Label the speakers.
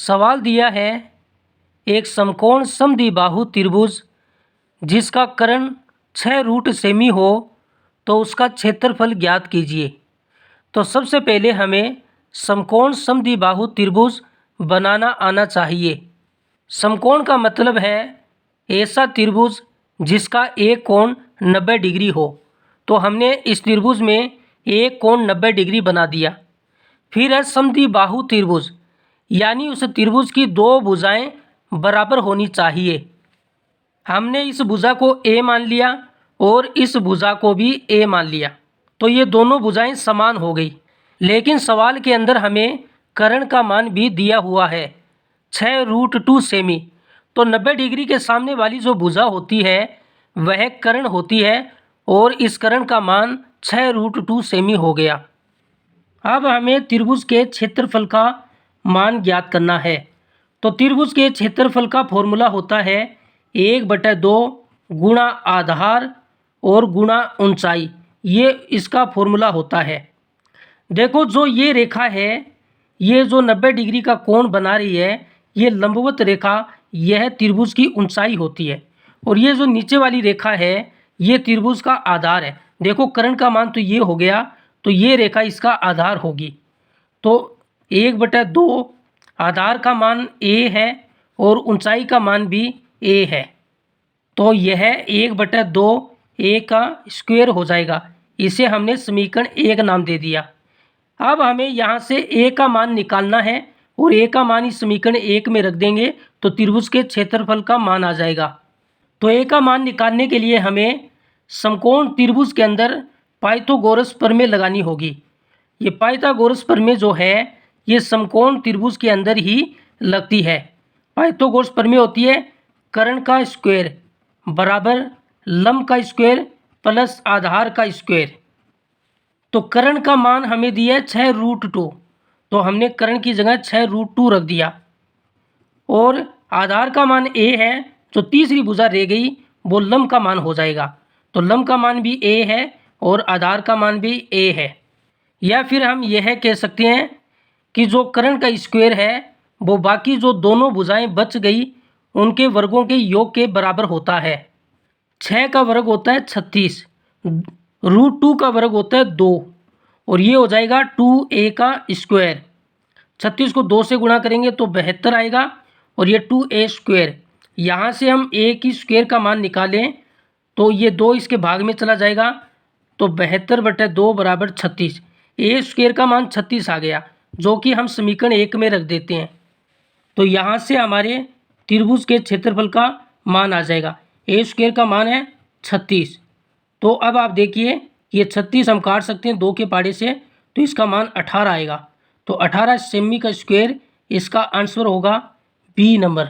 Speaker 1: सवाल दिया है एक समकोण समद्विबाहु त्रिभुज जिसका कर्ण 6 रूट सेमी हो तो उसका क्षेत्रफल ज्ञात कीजिए। तो सबसे पहले हमें समकोण समद्विबाहु त्रिभुज बनाना आना चाहिए। समकोण का मतलब है ऐसा त्रिभुज जिसका एक कोण 90 डिग्री हो। तो हमने इस त्रिभुज में एक कोण 90 डिग्री बना दिया। फिर है समद्विबाहु त्रिभुज, यानी उस त्रिभुज की दो भुजाएं बराबर होनी चाहिए। हमने इस भुजा को ए मान लिया और इस भुजा को भी ए मान लिया, तो ये दोनों भुजाएं समान हो गई। लेकिन सवाल के अंदर हमें कर्ण का मान भी दिया हुआ है 6√2 सेमी। तो 90 डिग्री के सामने वाली जो भुजा होती है वह कर्ण होती है और इस कर्ण का मान 6√2 सेमी हो गया। अब हमें त्रिभुज के क्षेत्रफल का मान ज्ञात करना है। तो त्रिभुज के क्षेत्रफल का फॉर्मूला होता है 1/2 गुणा आधार और गुणा ऊंचाई, ये इसका फॉर्मूला होता है। देखो जो ये रेखा है, ये जो 90 डिग्री का कोण बना रही है, ये लंबवत रेखा यह त्रिभुज की ऊंचाई होती है और ये जो नीचे वाली रेखा है ये त्रिभुज का आधार है। देखो कर्ण का मान तो ये हो गया, तो ये रेखा इसका आधार होगी। तो 1/2 आधार का मान a है और ऊंचाई का मान भी a है, तो यह 1/2 a का स्क्वायर हो जाएगा। इसे हमने समीकरण 1 नाम दे दिया। अब हमें यहाँ से a का मान निकालना है और a का मान इस समीकरण 1 में रख देंगे तो त्रिभुज के क्षेत्रफल का मान आ जाएगा। तो a का मान निकालने के लिए हमें समकोण त्रिभुज के अंदर पाइथागोरस प्रमेय लगानी होगी। ये पाइथागोरस प्रमेय जो है ये समकोण त्रिभुज के अंदर ही लगती है। पाइथागोरस प्रमेय होती है कर्ण का स्क्वायर बराबर लंब का स्क्वायर प्लस आधार का स्क्वायर। तो कर्ण का मान हमें दिया है 6√2, तो हमने कर्ण की जगह 6√2 रख दिया और आधार का मान a है, जो तीसरी भुजा रह गई वो लंब का मान हो जाएगा। तो लंब का मान भी a है और आधार का मान भी a है। या फिर हम यह कह सकते हैं कि जो कर्ण का स्क्वायर है वो बाकी जो दोनों भुजाएं बच गई उनके वर्गों के योग के बराबर होता है। 6 का वर्ग होता है 36, √2 का वर्ग होता है 2 और ये हो जाएगा 2a का स्क्वायर। 36 को 2 से गुणा करेंगे तो 72 आएगा और ये 2a स्क्वायर। यहाँ से हम a की स्क्वायर का मान निकालें तो ये 2 इसके भाग में चला जाएगा, तो 72/2 बराबर 36। a स्क्वायर का मान 36 आ गया, जो कि हम समीकरण 1 में रख देते हैं। तो यहाँ से हमारे त्रिभुज के क्षेत्रफल का मान आ जाएगा। a स्क्वायर का मान है 36। तो अब आप देखिए ये 36 हम काट सकते हैं 2 के पाड़े से, तो इसका मान 18 आएगा। तो 18 सेमी का स्क्वायर, इसका आंसर होगा बी नंबर।